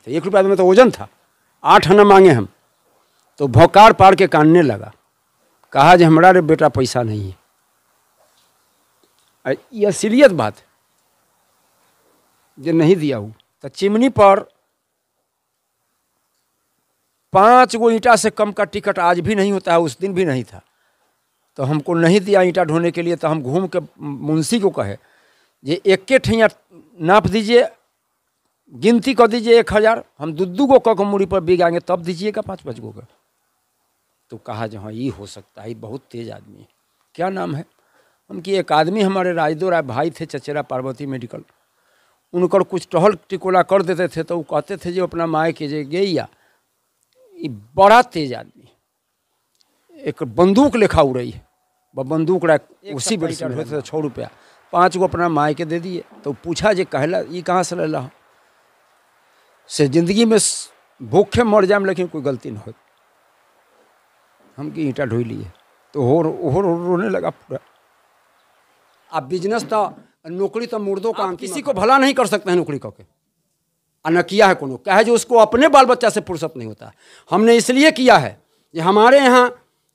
1 रुपया में तो वजन था। 8 आना मांगे हम, तो भौकाड़ पार के कानने लगा, कहा जे हमारा रे बेटा पैसा नहीं है। ये असलियत बात है, जो नहीं दिया हूँ तो चिमनी पर 5 गो ईंटा से कम का टिकट आज भी नहीं होता है, उस दिन भी नहीं था। तो हमको नहीं दिया ईंटा ढोने के लिए, तो हम घूम के मुंशी को कहे ये 1 ठैया नाप दीजिए, गिनती कर दीजिए 1000, हम 2 गो क मुड़ी पर बिगाएंगे तब दीजिएगा 5-5 गो का। तो कहा जो हाँ ये हो सकता है, बहुत तेज आदमी है। क्या नाम है? हम कि एक आदमी हमारे राजदो राय भाई थे चचेरा पार्वती मेडिकल, उनकर कुछ टहल टिकोला कर देते थे तो वो कहते थे जो अपना माए के जे गैया, ये बड़ा तेज आदमी, एक बंदूक लेखा उड़ई है, वह बंदूक उसी बेटा होते थे 6 रुपया, 5 गो अपना माए के दे दिए। तो पूछा जे कहला ये कहाँ से ला से जिंदगी में भूखे मर जाए लेकिन कोई गलती न हो। हम की ईंटा ढोई लिए तो हो रोने लगा पूरा। अब बिजनेस तो नौकरी तो मुर्दों का, किसी को भला नहीं कर सकते हैं नौकरी करके, न किया है कोनो, क्या है जो उसको अपने बाल बच्चा से फुर्सत नहीं होता। हमने इसलिए किया है कि हमारे यहाँ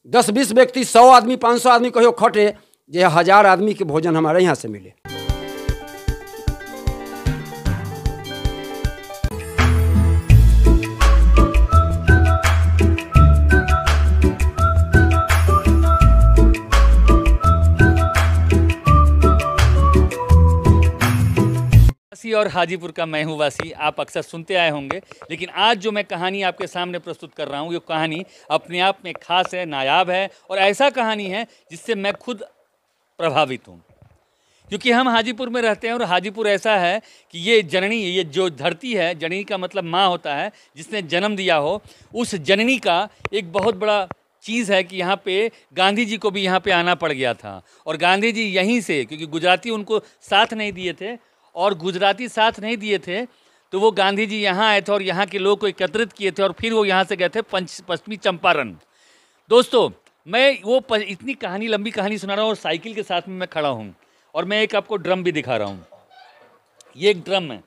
10-20 व्यक्ति, 100 आदमी, 500 आदमी कहो खटे, जो 1000 आदमी के भोजन हमारे यहाँ से मिले। और हाजीपुर का मैं हूं वासी, आप अक्सर सुनते आए होंगे, लेकिन आज जो मैं कहानी आपके सामने प्रस्तुत कर रहा हूं, ये कहानी अपने आप में खास है, नायाब है, और ऐसा कहानी है जिससे मैं खुद प्रभावित हूं। क्योंकि हम हाजीपुर में रहते हैं और हाजीपुर ऐसा है कि ये जननी, ये जो धरती है, जननी का मतलब माँ होता है, जिसने जन्म दिया हो, उस जननी का एक बहुत बड़ा चीज़ है कि यहाँ पे गांधी जी को भी यहाँ पे आना पड़ गया था। और गांधी जी यहीं से, क्योंकि गुजराती उनको साथ नहीं दिए थे और गुजराती साथ नहीं दिए थे, तो वो गांधी जी यहाँ आए थे और यहाँ के लोग को एकत्रित किए थे और फिर वो यहाँ से गए थे पश्चिमी चंपारण। दोस्तों, मैं वो इतनी कहानी, लंबी कहानी सुना रहा हूँ और साइकिल के साथ में मैं खड़ा हूँ और मैं एक आपको ड्रम भी दिखा रहा हूँ। ये एक ड्रम है,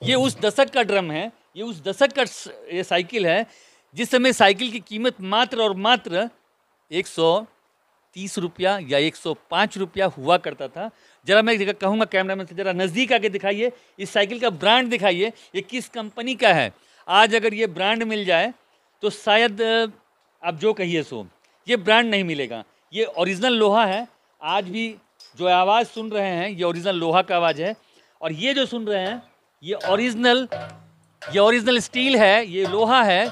ये उस दशक का ड्रम है, ये उस दशक का ये साइकिल है जिस समय साइकिल की कीमत मात्र और मात्र 130 रुपया या 105 रुपया हुआ करता था। जरा मैं कहूँगा कैमरामैन से जरा नज़दीक आके दिखाइए, इस साइकिल का ब्रांड दिखाइए, ये किस कंपनी का है। आज अगर ये ब्रांड मिल जाए तो शायद आप जो कहिए सो, ये ब्रांड नहीं मिलेगा। ये ओरिजिनल लोहा है। आज भी जो आवाज़ सुन रहे हैं ये ओरिजिनल लोहा का आवाज़ है, और ये जो सुन रहे हैं ये ओरिजिनल स्टील है, ये लोहा है।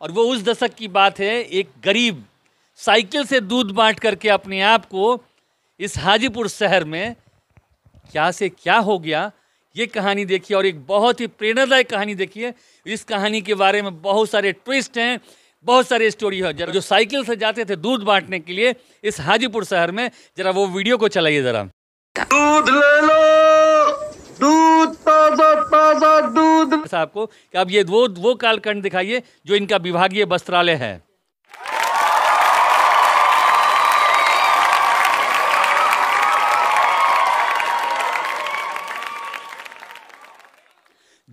और वो उस दशक की बात है, एक गरीब साइकिल से दूध बांट करके अपने आप को इस हाजीपुर शहर में क्या से क्या हो गया, ये कहानी देखिए। और एक बहुत ही प्रेरणादायक कहानी देखिए। इस कहानी के बारे में बहुत सारे ट्विस्ट हैं, बहुत सारे स्टोरी है। जरा जो साइकिल से जाते थे दूध बांटने के लिए इस हाजीपुर शहर में, जरा वो वीडियो को चलाइए जरा। दूध ले लो, दूध, ताजा ताजा दूध। आपको कि अब ये वो कालखंड दिखाइए जो इनका विभागीय वस्त्रालय है।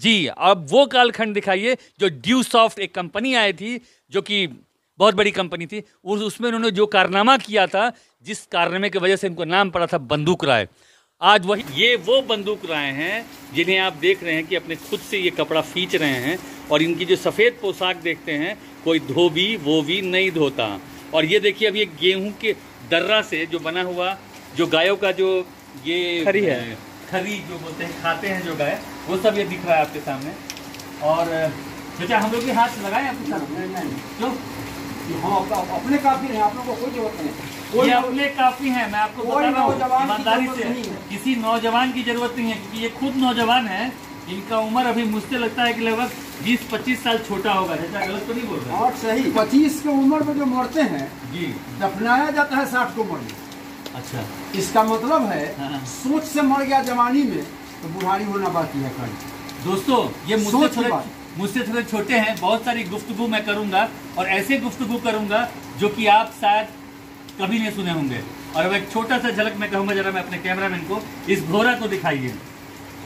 जी, अब वो कालखंड दिखाइए जो ड्यू सॉफ्ट एक कंपनी आई थी, जो कि बहुत बड़ी कंपनी थी, उसमें उन्होंने जो कारनामा किया था, जिस कारनामे की वजह से इनको नाम पड़ा था बंदूक राय। आज वही ये वो बंदूक राय हैं जिन्हें आप देख रहे हैं कि अपने खुद से ये कपड़ा खींच रहे हैं, और इनकी जो सफ़ेद पोशाक देखते हैं, कोई धोबी वो भी नहीं धोता। और ये देखिए अब ये गेहूं के दर्रा से जो बना हुआ, जो गायों का जो ये खरी है, खरी जो बोलते हैं, खाते हैं जो गाय, वो सब ये दिख रहा है आपके सामने। और चाचा हम लोग भी हाथ लगाए आपके साथ? क्यों? हाँ, अपने काफी है, आप लोगों को कोई जरूरत नहीं। ये अपने काफी हैं, मैं आपको बता रहा हूँ ईमानदारी से, किसी नौजवान की जरूरत नहीं है, क्योंकि ये खुद नौजवान है। इनका उम्र अभी मुझसे लगता है कि लगभग 20-25 साल छोटा होगा। चाचा गलत तो नहीं बोल रहे? और सही, 25 की उम्र में जो मरते हैं जी, दफनाया जाता है 60 को मरने। अच्छा, इसका मतलब है सोच से मर गया जवानी में तो बुढ़ारी होना बाकी है। दोस्तों, ये मुझसे थोड़े छोटे हैं। बहुत सारी गुफ्तगू मैं करूंगा, और ऐसे गुफ्तगू करूंगा जो कि आप शायद कभी नहीं सुने होंगे। और अब एक छोटा सा झलक मैं कहूंगा, जरा मैं अपने कैमरामैन को इस घोड़ा को दिखाइए।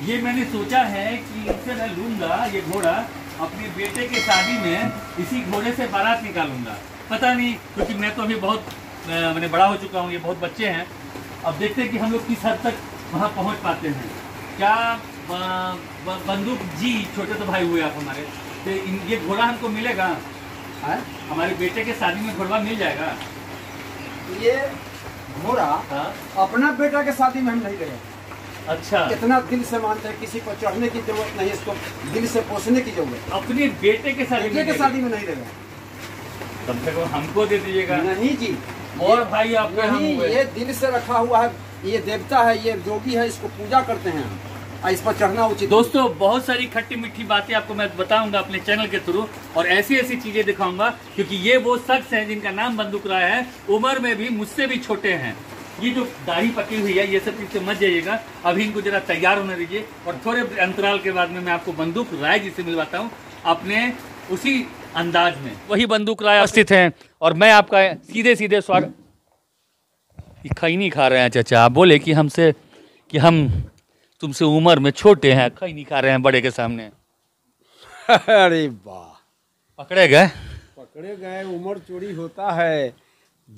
ये मैंने सोचा है कि इससे मैं लूँगा ये घोड़ा, अपने बेटे के शादी में इसी घोड़े से बारात निकालूंगा। पता नहीं, क्योंकि मैं तो अभी बहुत मैंने बड़ा हो चुका हूँ, ये बहुत बच्चे हैं। अब देखते हैं कि हम लोग किस हद तक वहाँ पहुँच पाते हैं। क्या बंदूक जी, छोटे तो भाई हुए आप हमारे, तो ये घोड़ा हमको मिलेगा? है? हमारे बेटे के शादी में घोड़ा मिल जाएगा? ये घोड़ा हाँ। अपना बेटा के शादी में हम नहीं गए। अच्छा, इतना दिल से मानते हैं, किसी को चढ़ने की जरूरत नहीं, इसको दिल से पोसने की जरूरत। अपने बेटे के शादी बेटे के शादी में नहीं गए। कम से कम हमको दे दीजिएगा। नहीं जी, और भाई आपके हम नहीं, हुए। ये दिल से रखा हुआ है, ये देवता है, ये जोगी है, इसको पूजा करते हैं हम, इस पर चढ़ना उचित। दोस्तों, बहुत सारी खट्टी मीठी बातें आपको मैं बताऊंगा अपने चैनल के थ्रू, और ऐसी ऐसी चीजें दिखाऊंगा, क्योंकि ये वो शख्स हैं जिनका नाम बंदूक राय है, उम्र में भी मुझसे भी छोटे हैं। ये जो दाढ़ी पकी हुई है, ये सब चीज से मत जाइएगा, अभी इनको जरा तैयार होने दीजिए, और थोड़े अंतराल के बाद में मैं आपको बंदूक राय जी से मिलवाता हूँ अपने उसी अंदाज में। वही बंदूक राय स्थित हैं, और मैं आपका सीधे सीधे स्वागत। खैनी खा रहे हैं चाचा, आप बोले कि हमसे कि हम तुमसे उम्र में छोटे हैं, खैनी खा रहे हैं बड़े के सामने। अरे वाह, पकड़े गए? पकड़े गए। उम्र चोरी होता है,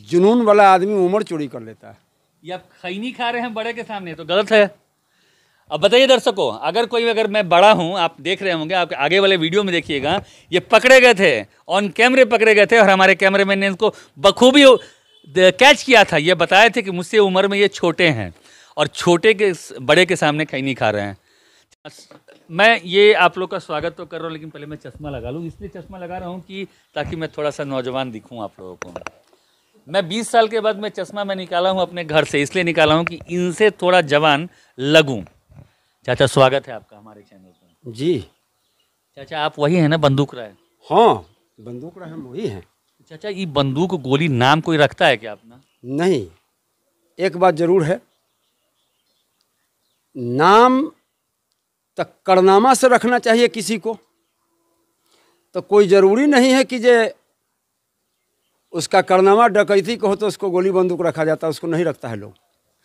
जुनून वाला आदमी उम्र चोरी कर लेता है। ये आप खैनी खा रहे हैं बड़े के सामने, तो गलत है। अब बताइए दर्शकों, अगर मैं बड़ा हूं, आप देख रहे होंगे, आप आगे वाले वीडियो में देखिएगा, ये पकड़े गए थे, ऑन कैमरे पकड़े गए थे, और हमारे कैमरामैन ने इनको बखूबी कैच किया था। ये बताए थे कि मुझसे उम्र में ये छोटे हैं, और छोटे के बड़े के सामने खैनी खा रहे हैं। मैं ये आप लोग का स्वागत तो कर रहा हूँ, लेकिन पहले मैं चश्मा लगा लूँ। इसलिए चश्मा लगा रहा हूँ कि ताकि मैं थोड़ा सा नौजवान दिखूँ आप लोगों को। मैं 20 साल के बाद मैं चश्मा मैं निकाला हूँ अपने घर से, इसलिए निकाला हूँ कि इनसे थोड़ा जवान लगूँ। चाचा, स्वागत है आपका हमारे चैनल पर। जी चाचा, आप वही हैं ना बंदूक राय? हाँ, बंदूक राय हम वही हैं। चाचा, ये बंदूक गोली नाम कोई रखता है क्या अपना? नहीं, एक बात जरूर है, नाम तक करनामा से रखना चाहिए किसी को, तो कोई ज़रूरी नहीं है कि जे उसका करनामा डकैती को हो तो उसको गोली बंदूक रखा जाता है, उसको नहीं रखता है लोग।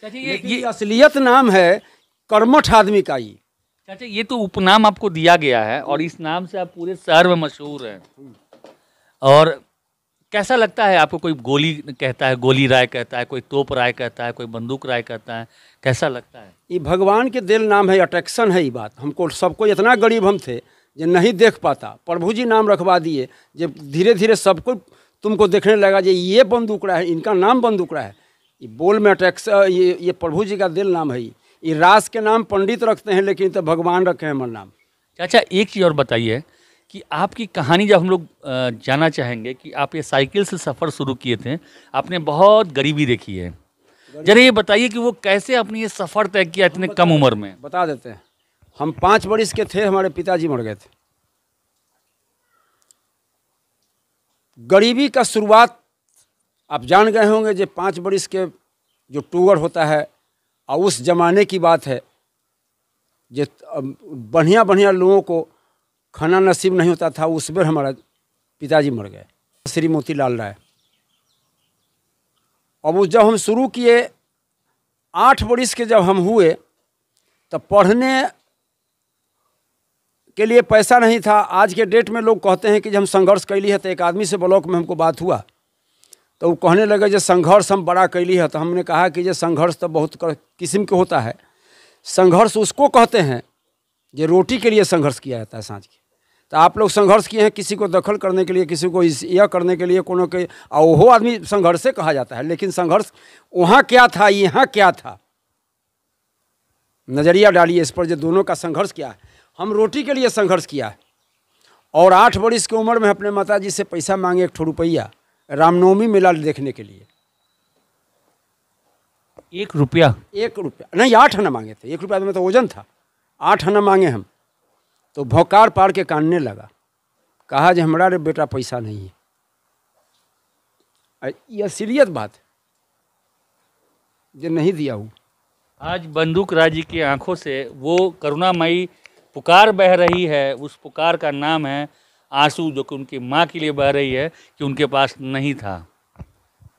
चाचा, ये असलियत नाम है कर्मठ आदमी का। ये चाचा, ये तो उपनाम आपको दिया गया है, और इस नाम से आप पूरे शहर में मशहूर हैं। और कैसा लगता है आपको? कोई गोली कहता है, गोली राय कहता है, कोई तोप राय कहता है, कोई बंदूक राय कहता है, कैसा लगता है? ये भगवान के दिल नाम है, अट्रैक्शन है। ये बात हमको, सबको, इतना गरीब हम थे जो नहीं देख पाता, प्रभु जी नाम रखवा दिए, जब धीरे धीरे सबको तुमको देखने लगा जो ये बंदूक राय है, इनका नाम बंदूक राय है। ये बोल में अट्रैक्शन, ये प्रभु जी का दिल नाम है। ये रास के नाम पंडित रखते हैं, लेकिन तो भगवान रखे हैं हमारा नाम। चाचा, एक चीज़ और बताइए कि आपकी कहानी जब हम लोग जानना चाहेंगे कि आप ये साइकिल से सफ़र शुरू किए थे, आपने बहुत गरीबी देखी है, जरा ये बताइए कि वो कैसे अपनी ये सफ़र तय किया इतने कम उम्र में? बता देते हैं। हम 5 वर्ष के थे, हमारे पिताजी मर गए थे। गरीबी का शुरुआत आप जान गए होंगे, जो 5 वर्ष के जो टूर होता है, और उस जमाने की बात है, जो बढ़िया बढ़िया लोगों को खाना नसीब नहीं होता था, उस पर हमारा पिताजी मर गए, श्री मोतीलाल राय। अब उस जब हम शुरू किए, 8 वर्ष के जब हम हुए, तब पढ़ने के लिए पैसा नहीं था। आज के डेट में लोग कहते हैं कि जब हम संघर्ष कैली है, तो एक आदमी से ब्लॉक में हमको बात हुआ, तो वो कहने लगे जो संघर्ष हम बड़ा कैली है। तो हमने कहा कि ये संघर्ष तो बहुत किस्म के होता है। संघर्ष उसको कहते हैं जो रोटी के लिए संघर्ष किया जाता है सांझ के। तो आप लोग संघर्ष किए हैं किसी को दखल करने के लिए, किसी को यह करने के लिए, कोनो के, और वो आदमी संघर्ष से कहा जाता है। लेकिन संघर्ष वहाँ क्या था, यहाँ क्या था, नज़रिया डालिए इस पर, जो दोनों का संघर्ष क्या है। हम रोटी के लिए संघर्ष किया है, और 8 वर्ष की उम्र में अपने माताजी से पैसा मांगे 1 रुपया रामनवमी मेला देखने के लिए। 1 रुपया? 1 रुपया नहीं, 8 आना मांगे थे। 1 रुपया में तो वजन था, 8 आना मांगे हम। तो भौकार पार के कानने लगा, कहा जो हमारा रे बेटा पैसा नहीं है। ये असलियत बात है, जो नहीं दिया हूँ। आज बंदूक राय जी की आंखों से वो करुणामयी पुकार बह रही है। उस पुकार का नाम है आंसू, जो कि उनकी माँ के लिए बह रही है कि उनके पास नहीं था।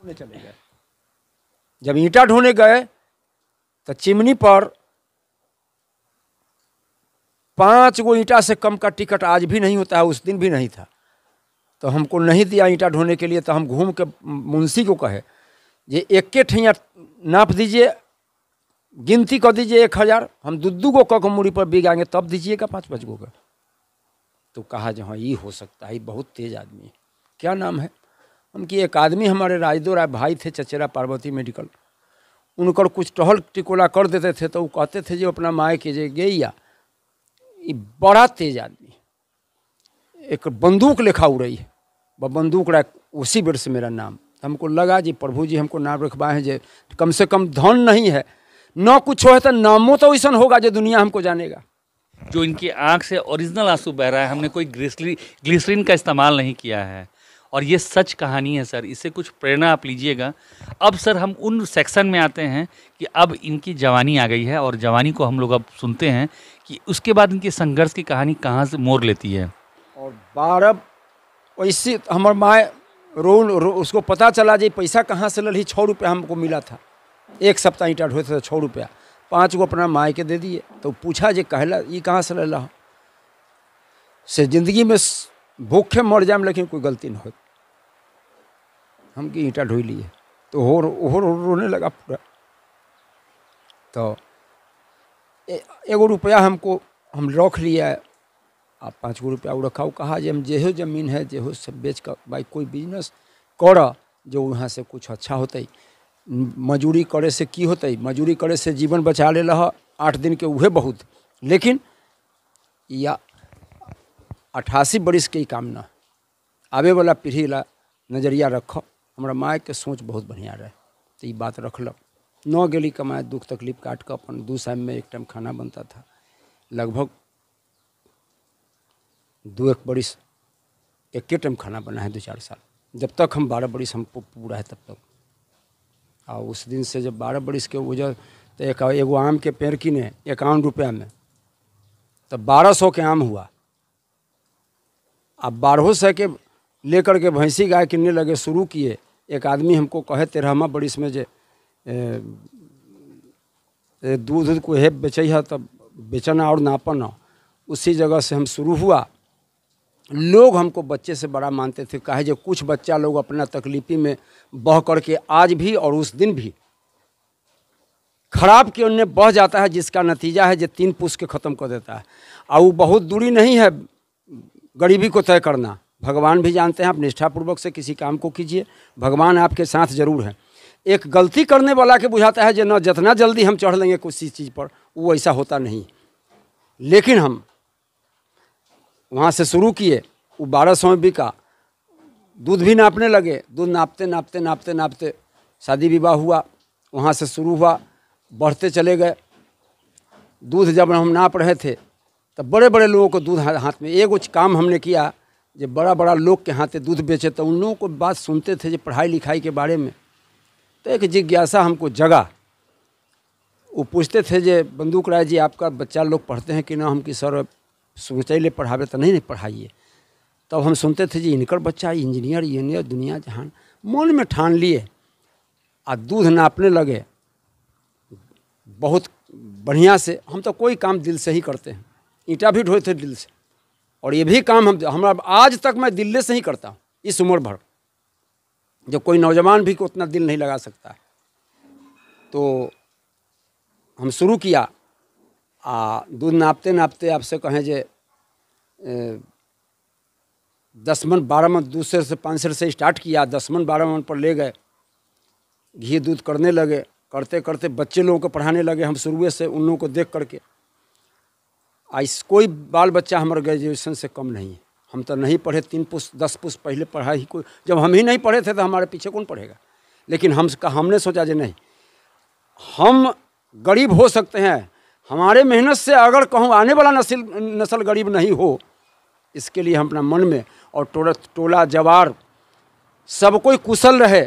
चले गए, जब ईंटा ढोने गए तो चिमनी पर 5 गो ईंटा से कम का टिकट आज भी नहीं होता है, उस दिन भी नहीं था। तो हमको नहीं दिया ईंटा ढोने के लिए, तो हम घूम के मुंशी को कहे ये एक ठैया नाप दीजिए, गिनती कर दीजिए 1000, हम दू गो क मूड़ी पर बिग आएंगे तब दीजिएगा 5-5 गो का। तो कहा जो हाँ ये हो सकता है, बहुत तेज आदमी है। क्या नाम है? उनकी एक आदमी हमारे राजदो राय भाई थे, चचेरा पार्वती मेडिकल, उनकर कुछ टहल टिकोला कर देते थे तो वो कहते थे जो अपना माए के जे गैया, ये बड़ा तेज आदमी, एक बंदूक लेखा उड़ रही है, वह बंदूक रहा। उसी बेर से मेरा नाम हमको लगा जी प्रभु जी हमको नाम रखवाए हैं, जे कम से कम धन नहीं है न कुछ हो है तो नामो तो ऐसा होगा जो दुनिया हमको जानेगा। जो इनकी आंख से ओरिजिनल आंसू बह रहा है, हमने कोई ग्लिसरीन का इस्तेमाल नहीं किया है, और ये सच कहानी है सर, इससे कुछ प्रेरणा आप लीजिएगा। अब सर हम उन सेक्शन में आते हैं कि अब इनकी जवानी आ गई है, और जवानी को हम लोग अब सुनते हैं कि उसके बाद इनकी संघर्ष की कहानी कहाँ से मोड़ लेती है। और 12 वैसे हमार माए उसको पता चला जी पैसा कहाँ से लली, 6 रुपया हमको मिला था, 1 सप्ताह ईंटा ढोए थे 6 रुपया, 5 गो अपना माए के दे दिए। तो पूछा जे कहला ये कहाँ से लला से, जिंदगी में भूखे मर जाए लेकिन कोई गलती न हो, हम की ईंटा ढोई लिए। तो हो रोने लगा पूरा। तो 1 रुपया हमको हम रख लिया, आप 5 गो रुपया रखा। कहा जे हम जेहो जमीन है जेहो सब बेच कर भाई कोई बिजनेस कर जो वहाँ से कुछ अच्छा होते, मजूरी करे से की होते, मजूरी करे से जीवन बचा ले रहा 8 दिन के उहे बहुत, लेकिन या 88 बरिस के ही काम न, आवे वाला पीढ़ी ला नजरिया रख। हमारा माँ के सोच बहुत बढ़िया रहे, तो ये बात रखल। 9 गेली कमाए, दुख तकलीफ काट कर अपन 2 टाइम में 1 टाइम खाना बनता था। लगभग 2-1 बरिस 1 टाइम खाना बना है, 2-4 साल, जब तक हम 12 बरिस हमको पूरा है तब तक। और उस दिन से जब 12 बरिस के वजह तो एगो आम के पेड़ किने 51 रुपया में, तब 1200 के आम हुआ। अब 1200 के लेकर के भैंसी गाय किनने लगे, शुरू किए। एक आदमी हमको कहे 13वां बरिस में जे दूध को है बेचे है तब बेचना और नापना, उसी जगह से हम शुरू हुआ। लोग हमको बच्चे से बड़ा मानते थे, कहे जो कुछ बच्चा लोग अपना तकलीफी में बह करके आज भी और उस दिन भी खराब के उन्हें बह जाता है, जिसका नतीजा है जो 3 पुष्ट के ख़त्म कर देता है। और वो बहुत दूरी नहीं है गरीबी को तय करना, भगवान भी जानते हैं। आप निष्ठापूर्वक से किसी काम को कीजिए, भगवान आपके साथ जरूर है। एक गलती करने वाला के बुझाता है जो न जितना जल्दी हम चढ़ लेंगे किसी चीज़ पर, वो ऐसा होता नहीं। लेकिन हम वहाँ से शुरू किए, वो 1200 में बिका, दूध भी नापने लगे। दूध नापते नापते नापते नापते शादी विवाह हुआ, वहाँ से शुरू हुआ, बढ़ते चले गए। दूध जब हम नाप रहे थे तब बड़े बड़े लोगों को दूध हाथ में, एगो काम हमने किया जो बड़ा बड़ा लोग के हाथे दूध बेचे, तो उन लोगों को बात सुनते थे जो पढ़ाई लिखाई के बारे में। तो एक जिज्ञासा हमको जगा। वो पूछते थे जे बंदूक राय जी आपका बच्चा लोग पढ़ते हैं कि ना? हम कि सर सोचैले पढ़ावे तो नहीं पढ़ाइए। तब हम सुनते थे जी इनकर बच्चा इंजीनियर दुनिया जहान। मन में ठान लिए आ दूध नापने लगे बहुत बढ़िया से। हम तो कोई काम दिल से ही करते हैं, ईंटा भी ढोए थे दिल से, और ये भी काम हमारा आज तक मैं दिल से ही करता हूँ इस उम्र भर, जो कोई नौजवान भी को उतना दिल नहीं लगा सकता है। तो हम शुरू किया, दूध नापते नापते आपसे कहें जे 10 मन 12 मन, दूसरे से 5 सेर से स्टार्ट किया, 10 मन 12 मन पर ले गए। घी दूध करने लगे, करते करते बच्चे लोगों को पढ़ाने लगे हम शुरू से, उन लोगों को देख करके। कोई बाल बच्चा हमारे ग्रेजुएशन से कम नहीं है। हम तो नहीं पढ़े, 3 पुष्ट 10 पुष्ट पहले पढ़ा ही कोई। जब हम ही नहीं पढ़े थे तो हमारे पीछे कौन पढ़ेगा? लेकिन हमने सोचा जे नहीं, हम गरीब हो सकते हैं, हमारे मेहनत से अगर कहूँ आने वाला नस्ल गरीब नहीं हो, इसके लिए हम अपना मन में और टोला जवार सब कोई कुशल रहे।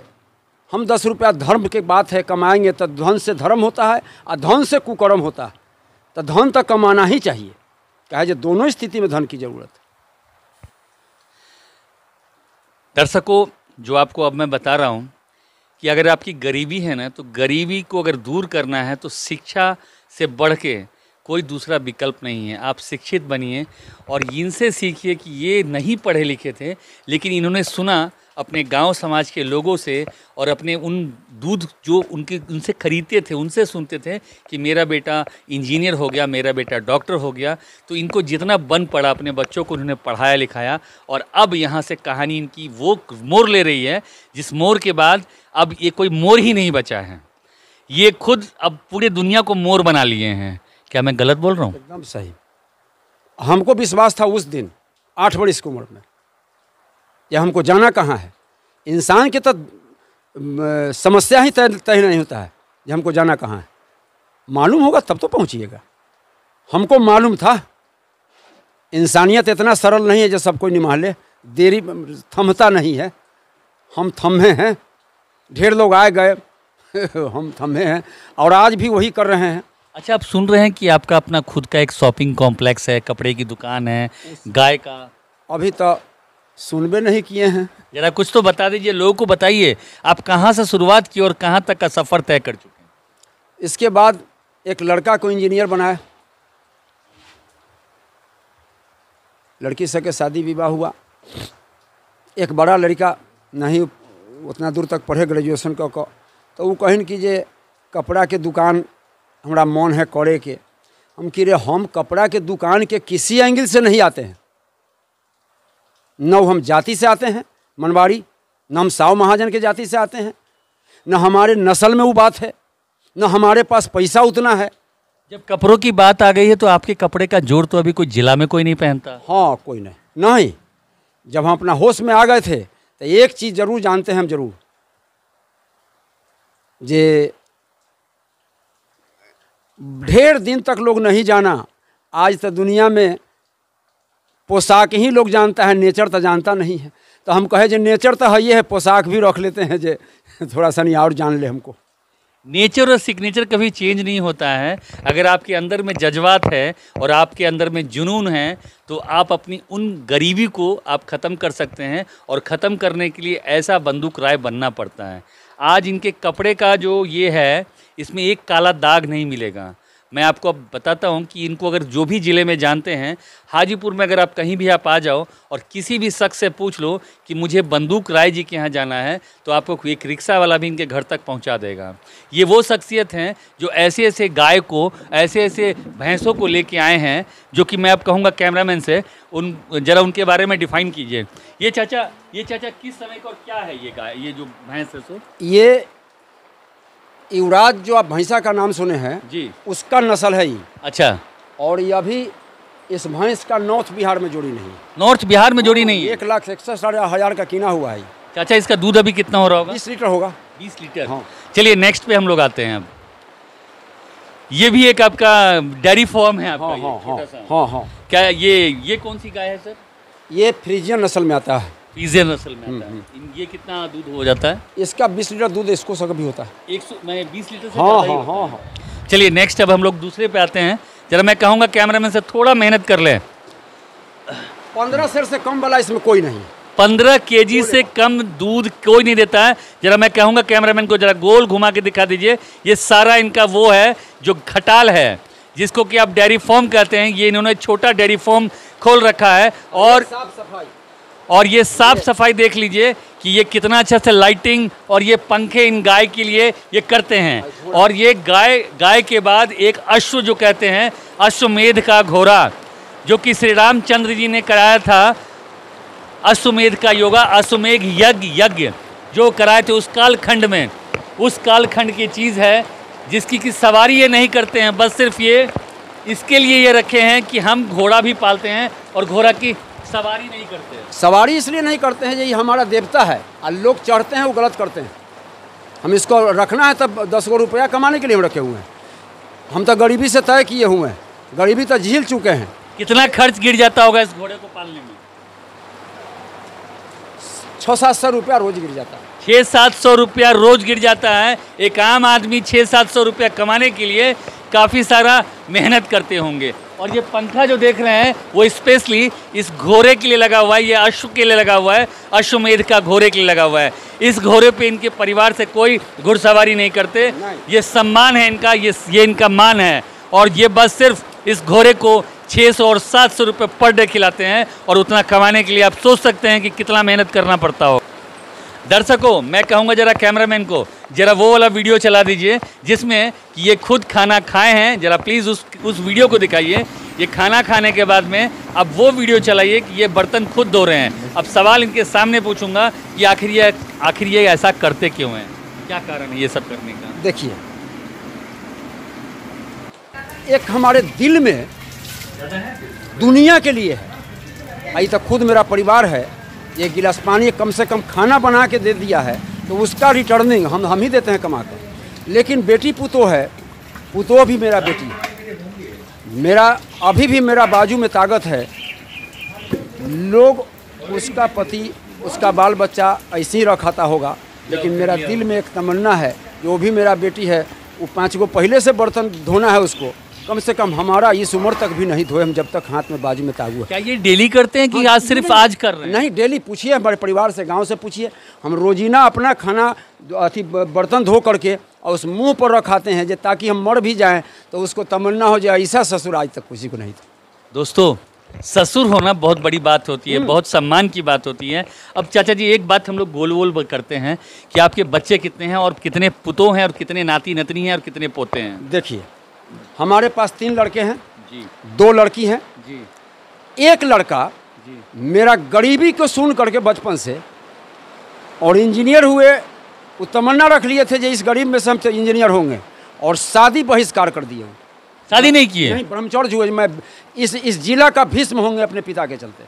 हम 10 रुपया धर्म की बात है, कमाएंगे तो धन से धर्म होता है और धन से कुकर्म होता है। तो धन तो कमाना ही चाहिए, कहे जो दोनों स्थिति में धन की जरूरत है। दर्शकों, जो आपको अब मैं बता रहा हूँ कि अगर आपकी गरीबी है ना, तो गरीबी को अगर दूर करना है तो शिक्षा से बढ़ के कोई दूसरा विकल्प नहीं है। आप शिक्षित बनिए और इनसे सीखिए कि ये नहीं पढ़े लिखे थे, लेकिन इन्होंने सुना अपने गांव समाज के लोगों से और अपने उन दूध जो उनसे खरीदते थे उनसे सुनते थे कि मेरा बेटा इंजीनियर हो गया, मेरा बेटा डॉक्टर हो गया। तो इनको जितना बन पड़ा अपने बच्चों को उन्होंने पढ़ाया लिखाया, और अब यहाँ से कहानी इनकी वो मोड़ ले रही है जिस मोड़ के बाद अब ये कोई मोड़ ही नहीं बचा है। ये खुद अब पूरे दुनिया को मोड़ बना लिए हैं। क्या मैं गलत बोल रहा हूँ? एकदम सही। हमको विश्वास था उस दिन 8 वर्ष की उम्र में, या हमको जाना कहाँ है। इंसान के तो समस्या ही तय नहीं होता है कि हमको जाना कहाँ है। मालूम होगा तब तो पहुँचिएगा। हमको मालूम था इंसानियत इतना सरल नहीं है जो सब कोई निभा ले। देरी थमता नहीं है। हम थमे हैं, ढेर लोग आए गए हम थमे हैं और आज भी वही कर रहे हैं। अच्छा, आप सुन रहे हैं कि आपका अपना खुद का एक शॉपिंग कॉम्प्लेक्स है, कपड़े की दुकान है, गाय का। अभी तो सुनबे नहीं किए हैं। जरा कुछ तो बता दीजिए, लोगों को बताइए आप कहाँ से शुरुआत की और कहाँ तक का सफ़र तय कर चुके हैं। इसके बाद एक लड़का को इंजीनियर बनाया, लड़की से के शादी विवाह हुआ। एक बड़ा लड़का नहीं उतना दूर तक पढ़े ग्रेजुएशन को, तो वो कहन कि जे कपड़ा के दुकान हमारा मन है करे के। हम कि रे हम कपड़ा के दुकान के किसी एंगल से नहीं आते हैं। न हम जाति से आते हैं मनवाड़ी, न हम साव महाजन के जाति से आते हैं, न हमारे नस्ल में वो बात है, न हमारे पास पैसा उतना है। जब कपड़ों की बात आ गई है तो आपके कपड़े का जोड़ तो अभी कोई जिला में कोई नहीं पहनता। हाँ, कोई नहीं। जब हम अपना होश में आ गए थे तो एक चीज़ जरूर जानते हैं हम जरूर, जे ढेर दिन तक लोग नहीं जाना। आज तो दुनिया में पोशाक ही लोग जानता है, नेचर तो जानता नहीं है। तो हम कहे जो नेचर तो है ये है, पोशाक भी रख लेते हैं जे थोड़ा सा नहीं और जान ले हमको। नेचर और सिग्नेचर कभी चेंज नहीं होता है। अगर आपके अंदर में जज्बात है और आपके अंदर में जुनून है तो आप अपनी उन गरीबी को आप ख़त्म कर सकते हैं, और ख़त्म करने के लिए ऐसा बंदूक राय बनना पड़ता है। आज इनके कपड़े का जो ये है, इसमें एक काला दाग नहीं मिलेगा। मैं आपको अब बताता हूं कि इनको अगर जो भी ज़िले में जानते हैं, हाजीपुर में अगर आप कहीं भी आप आ जाओ और किसी भी शख्स से पूछ लो कि मुझे बंदूक राय जी के यहाँ जाना है, तो आपको एक रिक्शा वाला भी इनके घर तक पहुँचा देगा। ये वो शख्सियत हैं जो ऐसे ऐसे गाय को, ऐसे ऐसे भैंसों को लेके आए हैं, जो कि मैं अब कहूँगा कैमरामैन से जरा उनके बारे में डिफ़ाइन कीजिए। ये चाचा किस समय का और क्या है ये गाय, ये जो भैंस है सो? ये युवराज जो आप भैंसा का नाम सुने हैं जी, उसका नस्ल है ये। अच्छा। और ये अभी इस भैंस का नॉर्थ बिहार में जोड़ी नहीं। नॉर्थ बिहार में जोड़ी नहीं है। 1,61,000 का कीना हुआ है। चाचा इसका दूध अभी कितना हो रहा होगा? 20 लीटर होगा। 20 लीटर। हाँ। चलिए नेक्स्ट पे हम लोग आते हैं। अब ये भी एक आपका डेयरी फार्म है आपका। हाँ, ये हाँ, छोटा सा। हाँ, हाँ। क्या ये कौन सी गाय है सर? ये फ्रीजियन नस्ल में आता है। फ्रीजियन नस्ल में आता है। ये कितना दूध हो जाता है? इसका 20 लीटर दूध इसको सब भी होता है। 20 लीटर से हाँ, ज़्यादा ही हाँ, होता हाँ, है। हाँ। चलिए नेक्स्ट अब हम लोग दूसरे पे आते हैं। जरा मैं कहूँगा कैमरामैन से थोड़ा मेहनत कर लें। 15 सेर से कम वाला इसमें कोई नहीं। 15 केजी से कम दूध कोई नहीं देता है। जरा मैं कहूँगा कैमरामैन को जरा गोल घुमा के दिखा दीजिए। ये सारा इनका वो है जो खटाल है, जिसको कि आप डेयरी फार्म कहते हैं। ये इन्होंने छोटा डेयरी फार्म खोल रखा है, और ये साफ सफाई देख लीजिए कि ये कितना अच्छा से लाइटिंग और ये पंखे इन गाय के लिए ये करते हैं। और ये गाय के बाद एक अश्व जो कहते हैं, अश्वमेध का घोड़ा, जो कि श्री रामचंद्र जी ने कराया था। अश्वमेध का योगा, अश्वमेध यज्ञ जो कराए थे उस कालखंड में, उस कालखंड की चीज़ है जिसकी कि सवारी ये नहीं करते हैं। बस सिर्फ ये इसके लिए ये रखे हैं कि हम घोड़ा भी पालते हैं और घोड़ा की सवारी नहीं करते हैं। सवारी इसलिए नहीं करते हैं, ये हमारा देवता है और लोग चढ़ते हैं वो गलत करते हैं। हम इसको रखना है तब 10 गो रुपया कमाने के लिए हम रखे हुए हैं। हम तो गरीबी से तय किए हुए हैं, गरीबी तो झील चुके हैं। कितना खर्च गिर जाता होगा इस घोड़े को पालने में? 600-700 रुपया रोज गिर जाता है। 600-700 रुपया रोज गिर जाता है। एक आम आदमी 600-700 रुपया कमाने के लिए काफ़ी सारा मेहनत करते होंगे। और ये पंखा जो देख रहे हैं वो स्पेशली इस घोड़े के लिए लगा हुआ है, ये अश्व के लिए लगा हुआ है, अश्वमेध का घोड़े के लिए लगा हुआ है। इस घोड़े पे इनके परिवार से कोई घुड़सवारी नहीं करते। ये सम्मान है इनका, ये इनका मान है। और ये बस सिर्फ इस घोड़े को 600 और 700 रुपये पर डे खिलाते हैं, और उतना कमाने के लिए आप सोच सकते हैं कि कितना मेहनत करना पड़ता हो। दर्शकों, मैं कहूँगा जरा कैमरामैन को जरा वो वाला वीडियो चला दीजिए जिसमें कि ये खुद खाना खाए हैं। जरा प्लीज़ उस वीडियो को दिखाइए। ये खाना खाने के बाद में अब वो वीडियो चलाइए कि ये बर्तन खुद धो रहे हैं। अब सवाल इनके सामने पूछूंगा कि आखिर ये ऐसा करते क्यों हैं, क्या कारण है ये सब करने का? देखिए, एक हमारे दिल में दुनिया के लिए है। आई तक खुद मेरा परिवार है, एक गिलास पानी कम से कम खाना बना के दे दिया है तो उसका रिटर्निंग हम ही देते हैं कमा कर। लेकिन बेटी पुतो है, पुतो भी मेरा बेटी है, मेरा अभी भी मेरा बाजू में ताकत है। लोग उसका पति उसका बाल बच्चा ऐसे ही रखाता होगा, लेकिन मेरा दिल में एक तमन्ना है, जो भी मेरा बेटी है वो 5 गो पहले से बर्तन धोना है उसको, कम से कम हमारा इस उम्र तक भी नहीं धोए हम जब तक हाथ में बाजू में तागू है। क्या ये डेली करते हैं कि आज सिर्फ आज कर रहे हैं? नहीं, डेली पूछिए, हमारे परिवार से गांव से पूछिए। हम रोजीना अपना खाना बर्तन धो करके और उस मुंह पर रखाते हैं, ताकि हम मर भी जाएं तो उसको तमन्ना हो जाए, ऐसा ससुर आज तक किसी को नहीं था। दोस्तों, ससुर होना बहुत बड़ी बात होती है, बहुत सम्मान की बात होती है। अब चाचा जी, एक बात हम लोग गोल गोल करते हैं कि आपके बच्चे कितने हैं और कितने पुतों हैं और कितने नाती नतनी हैं और कितने पोते हैं? देखिए, हमारे पास 3 लड़के हैं जी, 2 लड़की हैं जी। एक लड़का जी। मेरा गरीबी को सुन करके बचपन से और इंजीनियर हुए, वो तमन्ना रख लिए थे जो इस गरीब में से हम इंजीनियर होंगे, और शादी बहिष्कार कर दिए। शादी नहीं की है? नहीं, ब्रह्मचर्य हुए। मैं इस जिला का भीष्म होंगे अपने पिता के चलते।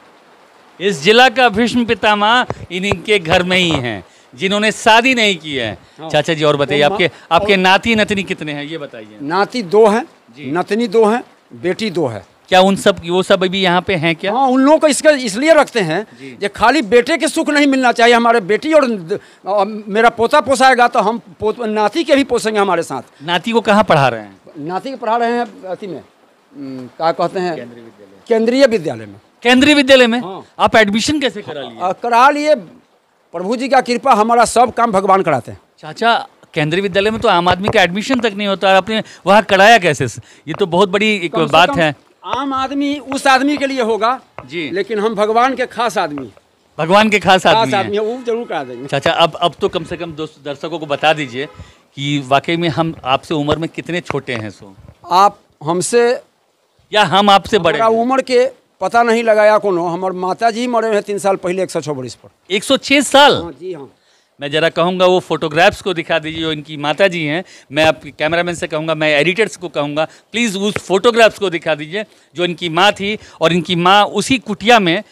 इस जिला का भीष्म पितामह इनके घर में ही हैं जिन्होंने शादी नहीं की है। हाँ। चाचा जी, और बताइए, आपके नाती नतनी कितने हैं ये बताइए। नाती 2 हैं, जी। नतनी 2 हैं, बेटी 2 है। क्या वो सब अभी यहाँ पे हैं क्या? हाँ, उन लोगों को इसलिए रखते हैं कि खाली बेटे के सुख नहीं मिलना चाहिए, हमारे बेटी और मेरा पोता पोसाएगा तो हम नाती के भी पोसेंगे हमारे साथ। नाती को कहाँ पढ़ा रहे हैं? नाती के पढ़ा रहे हैं अति में, क्या कहते हैं, केंद्रीय विद्यालय में। केंद्रीय विद्यालय में? हाँ। आप एडमिशन कैसे करा लिए? करा लिए, प्रभु जी का कृपा, हमारा सब काम भगवान कराते हैं। चाचा, केंद्रीय विद्यालय में तो आम आदमी का एडमिशन तक नहीं होता, आपने वहाँ कराया कैसे? ये तो बहुत बड़ी एक बात है। आम आदमी उस आदमी के लिए होगा जी, लेकिन हम भगवान के खास आदमी, भगवान के खास आदमी है, वो जरूर करा देंगे। चाचा, अब तो कम से कम दर्शकों को बता दीजिए कि वाकई में हम आपसे उम्र में कितने छोटे हैं? आप हमसे या हम आपसे बड़े? उम्र के पता नहीं लगाया कोनो। हमारे माता जी मरे हैं 3 साल पहले 106 बरस पर। 106 साल? हाँ जी, हाँ। मैं जरा कहूँगा वो फोटोग्राफ्स को दिखा दीजिए जो इनकी माता जी हैं। मैं आपके कैमरामैन से कहूँगा, मैं एडिटर्स को कहूँगा, प्लीज़ उस फोटोग्राफ्स को दिखा दीजिए जो इनकी माँ थी, और इनकी माँ उसी कुटिया में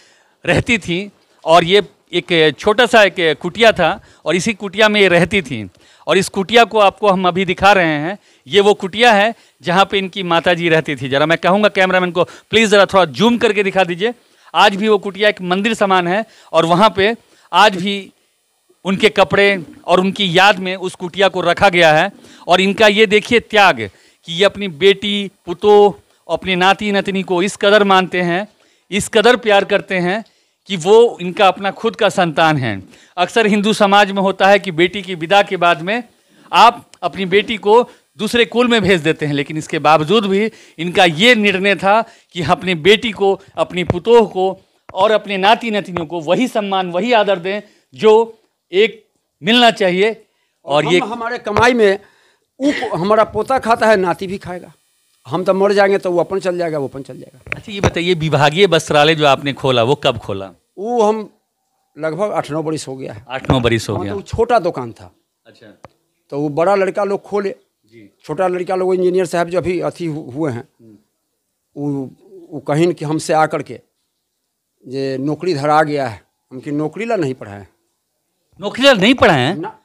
रहती थी, और ये एक छोटा सा एक कुटिया था और इसी कुटिया में ये रहती थी। और इस कुटिया को आपको हम अभी दिखा रहे हैं, ये वो कुटिया है जहाँ पे इनकी माता जी रहती थी। जरा मैं कहूँगा कैमरामैन को प्लीज़ ज़रा थोड़ा जूम करके दिखा दीजिए। आज भी वो कुटिया एक मंदिर समान है, और वहाँ पे आज भी उनके कपड़े और उनकी याद में उस कुटिया को रखा गया है। और इनका ये देखिए त्याग कि ये अपनी बेटी पुतों, अपनी नाती नतनी को इस कदर मानते हैं, इस कदर प्यार करते हैं कि वो इनका अपना खुद का संतान है। अक्सर हिंदू समाज में होता है कि बेटी की विदा के बाद में आप अपनी बेटी को दूसरे कुल में भेज देते हैं, लेकिन इसके बावजूद भी इनका ये निर्णय था कि अपनी बेटी को, अपनी पुतोह को और अपने नाती नतनियों को वही सम्मान, वही आदर दें जो एक मिलना चाहिए। और ये हमारे कमाई में हमारा पोता खाता है, नाती भी खाएगा। हम तो मर जाएंगे तो वो अपन चल जाएगा, वो अपन चल जाएगा। अच्छा, ये बताइए, विभागीय वस्त्रालय जो आपने खोला वो कब खोला? वो हम लगभग 8-9 बरस हो गया है। 8-9 बरस हो गया। तो छोटा दुकान था। अच्छा। तो वो बड़ा लड़का लोग खोले जी, छोटा लड़का लोग इंजीनियर साहब जो अभी अथी हुए हैं, वो कहीं कि हमसे आकर के जे नौकरी धरा गया है, हमकी नौकरी ला नहीं पढ़ाए। नौकरी ला नहीं पढ़ाए हैं? ना,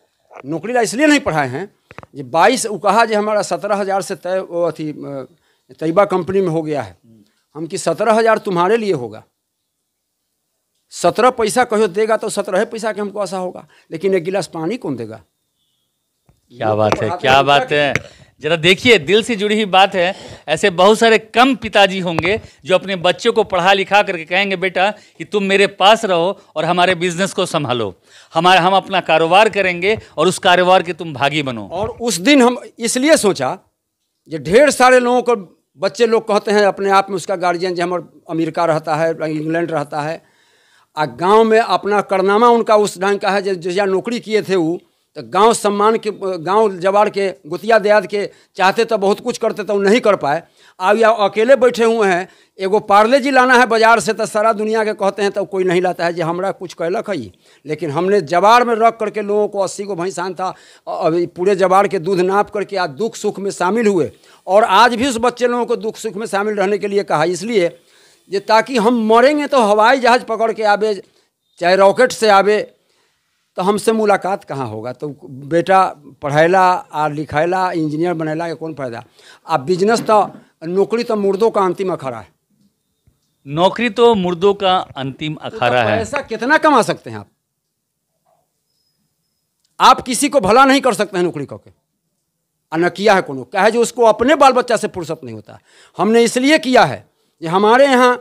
नौकरी ला इसलिए नहीं पढ़ाए हैं जे 22 वो कहा जे हमारा 17,000 से तय वो अथी तैयबा कंपनी में हो गया है। हम कि 17,000 तुम्हारे लिए होगा, 17 पैसा कहो देगा तो 17 पैसा के हमको आशा होगा, लेकिन 1 गिलास पानी कौन देगा? क्या बात है, क्या बात है। जरा देखिए, दिल से जुड़ी हुई बात है। ऐसे बहुत सारे कम पिताजी होंगे जो अपने बच्चों को पढ़ा लिखा करके कहेंगे, बेटा कि तुम मेरे पास रहो और हमारे बिजनेस को संभालो, हम अपना कारोबार करेंगे और उस कारोबार के तुम भागी बनो। और उस दिन हम इसलिए सोचा कि ढेर सारे लोगों को बच्चे लोग कहते हैं अपने आप में उसका गार्जियन जो हमारे अमेरिका रहता है, इंग्लैंड रहता है, आ गांव में अपना करनामा उनका उस ढंग का है जैसा नौकरी किए थे वो, तो गांव सम्मान के, गांव जवाड़ के, गुतिया देहात के चाहते तो बहुत कुछ करते तो वो नहीं कर पाए। अब या अकेले बैठे हुए हैं, एगो पार्ले जी लाना है बाजार से तो सारा दुनिया के कहते हैं तो कोई नहीं लाता है जो हमरा कुछ कहलक है। लेकिन हमने जवाड़ में रख करके लोगों को 80 को भैंसान था, अभी पूरे जवाड़ के दूध नाप करके आज दुख सुख में शामिल हुए, और आज भी उस बच्चे लोगों को दुख सुख में शामिल रहने के लिए कहा, इसलिए ये ताकि हम मरेंगे तो हवाई जहाज़ पकड़ के आवे, चाहे रॉकेट से आवे, तो हमसे मुलाकात कहाँ होगा। तो बेटा पढ़ैला आ लिखैला इंजीनियर बनेला के कौन फायदा। अब बिजनेस तो नौकरी तो मुर्दों का अंतिम अखाड़ा है। नौकरी तो मुर्दों का अंतिम अखाड़ा है। पैसा कितना कमा सकते हैं आप किसी को भला नहीं कर सकते हैं नौकरी करके। न किया है कोनो, क्या है जो उसको अपने बाल बच्चा से फुर्सत नहीं होता। हमने इसलिए किया है कि हमारे यहाँ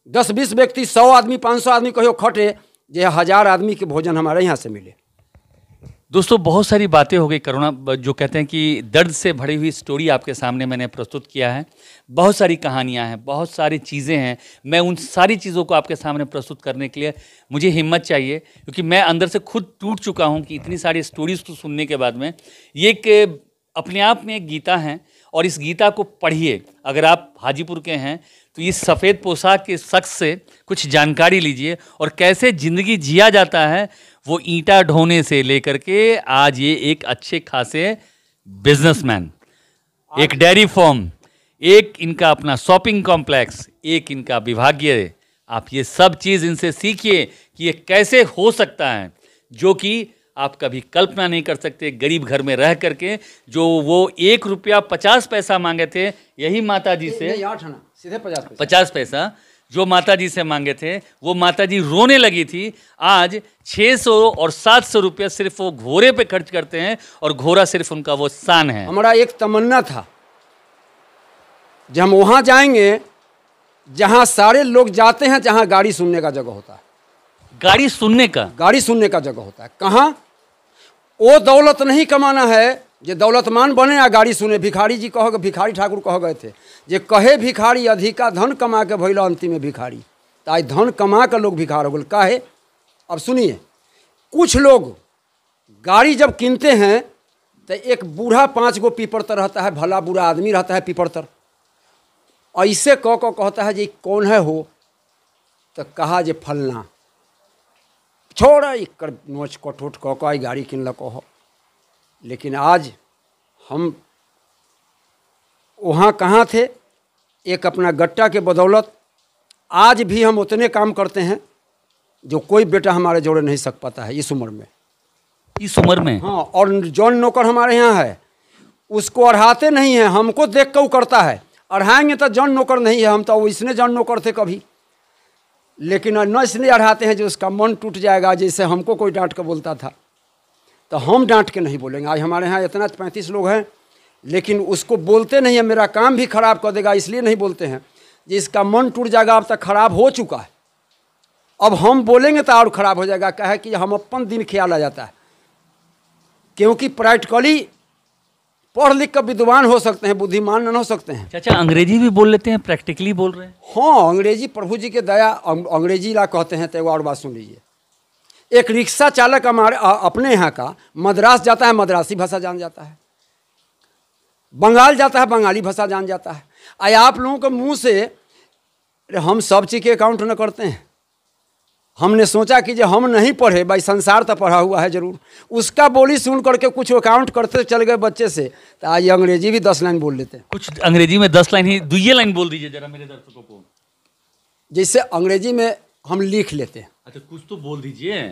10-20 व्यक्ति, 100 आदमी, 500 आदमी कहो खटे, जो 1000 आदमी के भोजन हमारे यहाँ से मिले। दोस्तों, बहुत सारी बातें हो गई करुणा, जो कहते हैं कि दर्द से भरी हुई स्टोरी आपके सामने मैंने प्रस्तुत किया है। बहुत सारी कहानियां हैं, बहुत सारी चीज़ें हैं। मैं उन सारी चीज़ों को आपके सामने प्रस्तुत करने के लिए मुझे हिम्मत चाहिए, क्योंकि मैं अंदर से खुद टूट चुका हूं कि इतनी सारी स्टोरीज को सुनने के बाद में। ये एक अपने आप में एक गीता है, और इस गीता को पढ़िए। अगर आप हाजीपुर के हैं तो इस सफ़ेद पोशाक के शख्स से कुछ जानकारी लीजिए, और कैसे ज़िंदगी जिया जाता है, वो ईंटा ढोने से लेकर के आज ये एक अच्छे खासे बिजनेसमैन, एक डेयरी फार्म, एक इनका अपना शॉपिंग कॉम्प्लेक्स, एक इनका विभागीय। आप ये सब चीज़ इनसे सीखिए कि ये कैसे हो सकता है, जो कि आप कभी कल्पना नहीं कर सकते। गरीब घर में रह करके जो वो 1 रुपया 50 पैसा मांगे थे, यही माता जी से सीधे 50 पैसा जो माता जी से मांगे थे, वो माता जी रोने लगी थी। आज 600 और 700 रुपया सिर्फ वो घोड़े पे खर्च करते हैं, और घोड़ा सिर्फ उनका वो शान है। हमारा एक तमन्ना था जब हम वहाँ जाएंगे जहाँ सारे लोग जाते हैं, जहाँ गाड़ी सुनने का जगह होता है। गाड़ी सुनने का जगह होता है। कहाँ? वो दौलत नहीं कमाना है जे दौलतमान बने या गाड़ी सुने। भिखारी जी कह, भिखारी ठाकुर कह गए थे, जे कहे भिखारी अधिका धन कमा के भैल अंतिम में भिखारी। तो आज धन कमा कर लोग भिखार हो गए। काहे? अब सुनिए, कुछ लोग गाड़ी जब कीनते हैं तो एक बूढ़ा 5 गो पीपरतर रहता है, भला बुरा आदमी रहता है पीपरतर, ऐसे कह कहता है जी कौन है हो, तो कहा जे फलना, छोड़ एक नोच कटोट कह गाड़ी किनलक हो। लेकिन आज हम वहाँ कहाँ थे, एक अपना गट्टा के बदौलत आज भी हम उतने काम करते हैं जो कोई बेटा हमारे जोड़े नहीं सक पाता है इस उम्र में। हाँ, और जौन नौकर हमारे यहाँ है उसको अढ़ाते नहीं हैं, हमको देख कर वो करता है। अढ़ाएंगे तो जौन नौकर नहीं है, हम तो इसने जौन नौकर थे कभी, लेकिन न इसलिए अढ़ाते हैं जो उसका मन टूट जाएगा। जैसे हमको कोई डांट कर बोलता था तो हम डांट के नहीं बोलेंगे। आज हमारे यहाँ इतना 35 लोग हैं, लेकिन उसको बोलते नहीं है, मेरा काम भी खराब कर देगा इसलिए नहीं बोलते हैं। जिसका मन टूट जाएगा, अब तक खराब हो चुका है, अब हम बोलेंगे तो और ख़राब हो जाएगा। क्या है कि हम अपन दिन ख्याल आ जाता है, क्योंकि प्रैक्टिकली पढ़ लिख कर विद्वान हो सकते हैं, बुद्धिमान नहीं हो सकते हैं। चाचा अंग्रेजी भी बोल लेते हैं, प्रैक्टिकली बोल रहे हैं? हाँ, अंग्रेजी प्रभु जी के दया, अंग्रेजी ला कहते हैं। तो एक और बात सुन लीजिए, एक रिक्शा चालक हमारे अपने यहाँ का मद्रास जाता है, मद्रासी भाषा जान जाता है, बंगाल जाता है, बंगाली भाषा जान जाता है। आया आप लोगों के मुंह से हम सब चीज़ के अकाउंट न करते हैं। हमने सोचा कि जो हम नहीं पढ़े, भाई संसार तो पढ़ा हुआ है जरूर, उसका बोली सुन करके कुछ अकाउंट करते चल गए बच्चे से, तो आज अंग्रेजी भी 10 लाइन बोल लेते हैं। कुछ अंग्रेजी में 10 लाइन ही, 2 लाइन बोल दीजिए जरा मेरे दर्शकों को। जैसे अंग्रेजी में हम लिख लेते हैं। अच्छा, कुछ तो बोल दीजिए,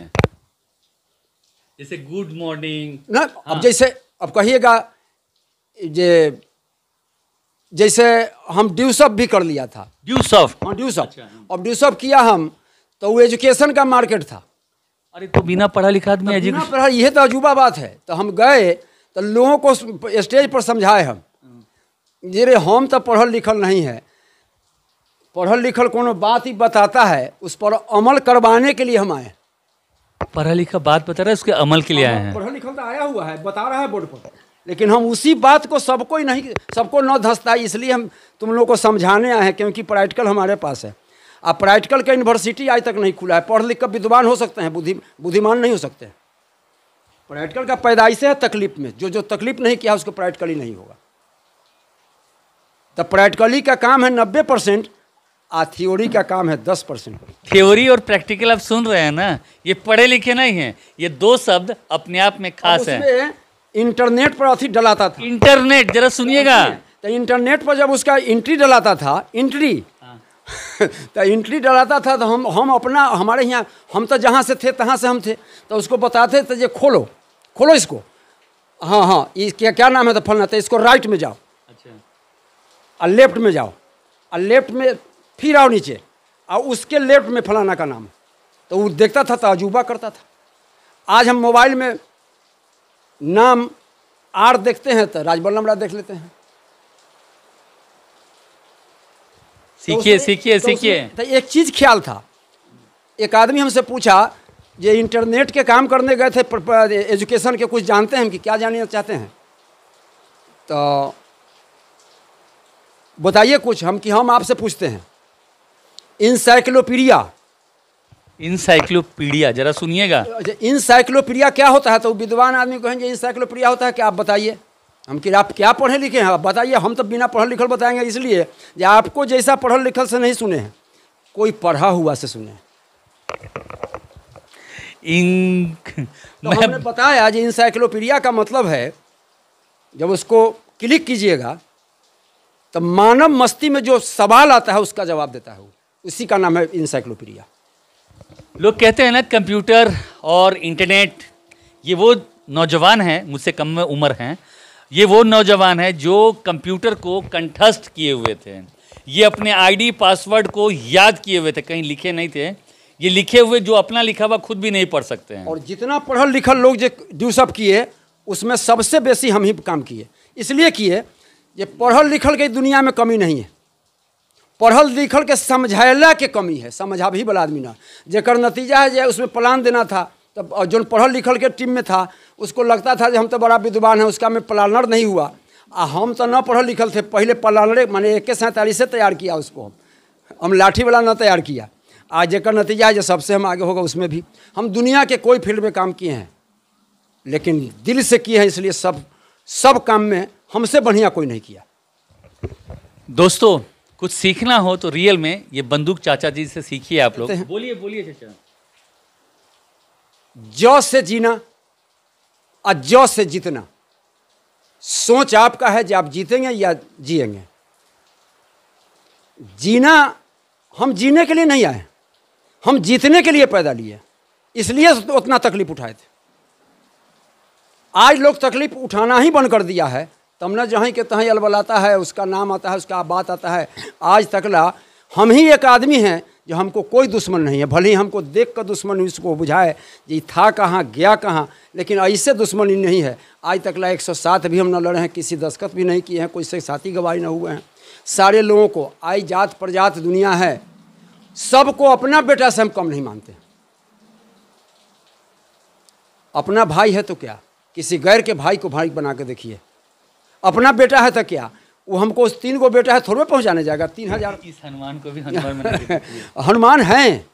जैसे गुड मॉर्निंग ना। हाँ। अब जैसे अब कहिएगा, जैसे हम ड्यूसअप भी कर लिया था। ड्यूसअप? हाँ, ड्यूसअप। अच्छा, अब ड्यूसअप किया हम, तो वो एजुकेशन का मार्केट था। अरे तो बिना पढ़ा लिखा आदमी बिना पढ़ा, यह तो अजूबा बात है। तो हम गए तो लोगों को स्टेज पर समझाए हम, जे हम तो पढ़ल लिखल नहीं है। पढ़ल लिखल कोनो बात ही बताता है, उस पर अमल करवाने के लिए हम आए। पढ़ा लिखा बात बता रहा है, उसके अमल के लिए आए हैं। पढ़ा लिखल तो आया हुआ है, बता रहा है बोर्ड पर, लेकिन हम उसी बात को सबको ही नहीं, सबको न धंसता है, इसलिए हम तुम लोग को समझाने आए हैं, क्योंकि प्रैक्टिकल हमारे पास है। अब प्रैक्टिकल का यूनिवर्सिटी आज तक नहीं खुला है। पढ़ लिख कर विद्वान हो सकते हैं, बुद्धिमान नहीं हो सकते। प्रैक्टिकल का पैदाइश है तकलीफ में, जो तकलीफ नहीं किया उसको प्रैक्टिकली नहीं होगा। तो प्रैक्टिकली का काम है 90%, थ्योरी का काम है 10%। थ्योरी और प्रैक्टिकल आप सुन रहे हैं ना, ये पढ़े लिखे नहीं हैं, ये दो शब्द अपने आप में खास हैं। इंटरनेट पर अथी डलाता था, इंटरनेट, जरा सुनिएगा। तो इंटरनेट पर जब उसका एंट्री डलाता था, एंट्री तो एंट्री डलाता था, तो हम अपना, हमारे यहाँ हम तो जहाँ से थे तहाँ से हम थे, तो उसको बताते थे ये खोलो इसको, हाँ इसके क्या नाम है, तो फलना, तो इसको राइट में जाओ, अच्छा, और लेफ्ट में जाओ, और लेफ्ट में फिर आओ नीचे, और उसके लेफ्ट में फलाना का नाम। तो वो देखता था, तजुर्बा करता था। आज हम मोबाइल में नाम आर देखते हैं तो राजबल्लभ देख लेते हैं। सीखिए सीखिए सीखिए। तो एक चीज़ ख्याल था, एक आदमी हमसे पूछा, ये इंटरनेट के काम करने गए थे, एजुकेशन के कुछ जानते हैं हम कि क्या जानना चाहते हैं, तो बताइए कुछ। हम आपसे पूछते हैं, इंसाइक्लोपीडिया जरा सुनिएगा। इंसाइक्लोपीडिया क्या होता है? तो विद्वान आदमी कहेंगे इंसाइक्लोपीडिया होता है क्या, आप बताइए। हम कि आप क्या पढ़े लिखे हैं, आप बताइए। हम तो बिना पढ़ल लिखल बताएंगे, इसलिए कि आपको जैसा पढ़ल लिखल से नहीं सुने हैं, कोई पढ़ा हुआ से सुने। तो हमने बताया कि इंसाइक्लोपीडिया का मतलब है, जब उसको क्लिक कीजिएगा तो मानव मस्ती में जो सवाल आता है उसका जवाब देता है, उसी का नाम है इंसाइक्लोपीडिया। लोग कहते हैं ना, कंप्यूटर और इंटरनेट, ये वो नौजवान हैं, मुझसे कम में उम्र हैं, ये वो नौजवान हैं जो कंप्यूटर को कंठस्थ किए हुए थे। ये अपने आईडी पासवर्ड को याद किए हुए थे, कहीं लिखे नहीं थे। ये लिखे हुए, जो अपना लिखा हुआ खुद भी नहीं पढ़ सकते हैं। और जितना पढ़ल लिखल लोग जो ड्यूसअप किए, उसमें सबसे बेसी हम ही काम किए। इसलिए किए, ये पढ़ल लिखल के दुनिया में कमी नहीं है, पढ़ल लिखल के समझाला के कमी है। समझा भी वाला आदमी ना, जेकर नतीजा है जो उसमें प्लान देना था, तब जो पढ़ल लिखल के टीम में था उसको लगता था कि हम तो बड़ा विद्वान हैं, उसका में प्लानर नहीं हुआ। हम तो न पढ़ल लिखल थे, पहले प्लानर माने AK-47 से तैयार किया उसको, हम लाठी वाला न तैयार किया। आज जेकर नतीजा है जो सबसे हम आगे होगा, उसमें भी हम दुनिया के कोई फील्ड में काम किए हैं, लेकिन दिल से किए हैं, इसलिए सब काम में हमसे बढ़िया कोई नहीं किया। दोस्तों, कुछ सीखना हो तो रियल में ये बंदूक चाचा जी से सीखिए आप लोग। बोलिए बोलिए चाचा। जौ से जीना और जौ से जीतना, सोच आपका है कि आप जीतेंगे या जिएंगे। जीना, हम जीने के लिए नहीं आए, हम जीतने के लिए पैदा लिए, इसलिए उतना तकलीफ उठाए थे। आज लोग तकलीफ उठाना ही बंद कर दिया है, तब न जहाँ के तहाँ अलबलाता है, उसका नाम आता है, उसका बात आता है। आज तकला हम ही एक आदमी हैं जो हमको कोई दुश्मन नहीं है, भले ही हमको देख कर दुश्मन उसको बुझाए ये था कहाँ गया कहाँ, लेकिन ऐसे दुश्मनी नहीं है। आज तकला 107 भी हम न लड़े हैं, किसी दस्तखत भी नहीं किए हैं, कोई से साथी गवाही न हुए हैं। सारे लोगों को, आज जात प्रजात दुनिया है, सबको अपना बेटा से हम कम नहीं मानते। अपना भाई है तो क्या, किसी गैर के भाई को भाई बना के देखिए। अपना बेटा है तो क्या, वो हमको 3 गो बेटा है थोड़े पहुंचाने जाएगा। 3000 इस हनुमान को भी हनुमान में हनुमान हैं,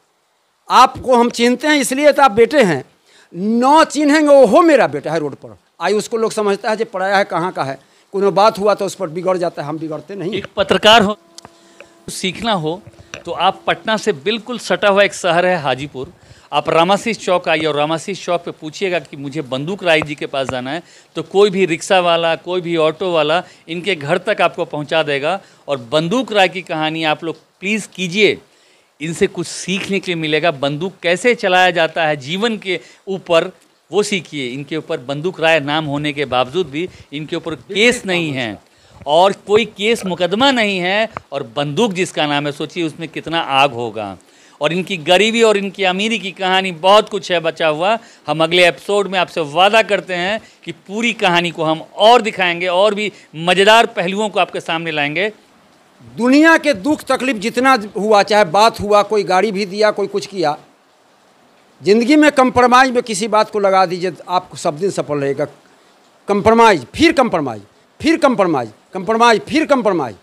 आपको हम चिन्हते हैं इसलिए तो आप बेटे हैं। 9 चिन्हेंगे वो मेरा बेटा है रोड पर। आई उसको लोग समझता है जो पढ़ाया है कहाँ का है, कोई बात हुआ तो उस पर बिगड़ जाता है, हम बिगड़ते नहीं। एक पत्रकार हो, सीखना हो तो आप पटना से बिल्कुल सटा हुआ एक शहर है हाजीपुर, आप रामाशीष चौक आइए और रामाशीष चौक पे पूछिएगा कि मुझे बंदूक राय जी के पास जाना है, तो कोई भी रिक्शा वाला, कोई भी ऑटो वाला इनके घर तक आपको पहुंचा देगा। और बंदूक राय की कहानी आप लोग प्लीज़ कीजिए, इनसे कुछ सीखने के लिए मिलेगा। बंदूक कैसे चलाया जाता है जीवन के ऊपर, वो सीखिए। इनके ऊपर बंदूक राय नाम होने के बावजूद भी इनके ऊपर केस नहीं है, और कोई केस मुकदमा नहीं है, और बंदूक जिसका नाम है, सोचिए उसमें कितना आग होगा। और इनकी गरीबी और इनकी अमीरी की कहानी बहुत कुछ है बचा हुआ। हम अगले एपिसोड में आपसे वादा करते हैं कि पूरी कहानी को हम और दिखाएंगे, और भी मज़ेदार पहलुओं को आपके सामने लाएंगे। दुनिया के दुख तकलीफ जितना हुआ, चाहे बात हुआ, कोई गाड़ी भी दिया, कोई कुछ किया, ज़िंदगी में कंप्रोमाइज़ में किसी बात को लगा दीजिए, आपको सब दिन सफल रहेगा। कंप्रोमाइज़, फिर कंप्रोमाइज़, फिर कंप्रोमाइज़, कंप्रोमाइज़, फिर कंप्रोमाइज़।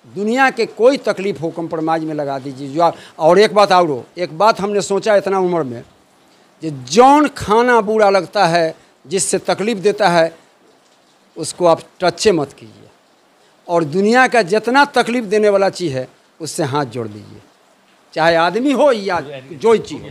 दुनिया के कोई तकलीफ़ हो कंप्रोमाइज़ में लगा दीजिए जो आप। और एक बात और, एक बात हमने सोचा इतना उम्र में कि जौन खाना बुरा लगता है, जिससे तकलीफ़ देता है, उसको आप टच्चे मत कीजिए। और दुनिया का जितना तकलीफ़ देने वाला चीज़ है उससे हाथ जोड़ दीजिए, चाहे आदमी हो या जो चीज़ हो।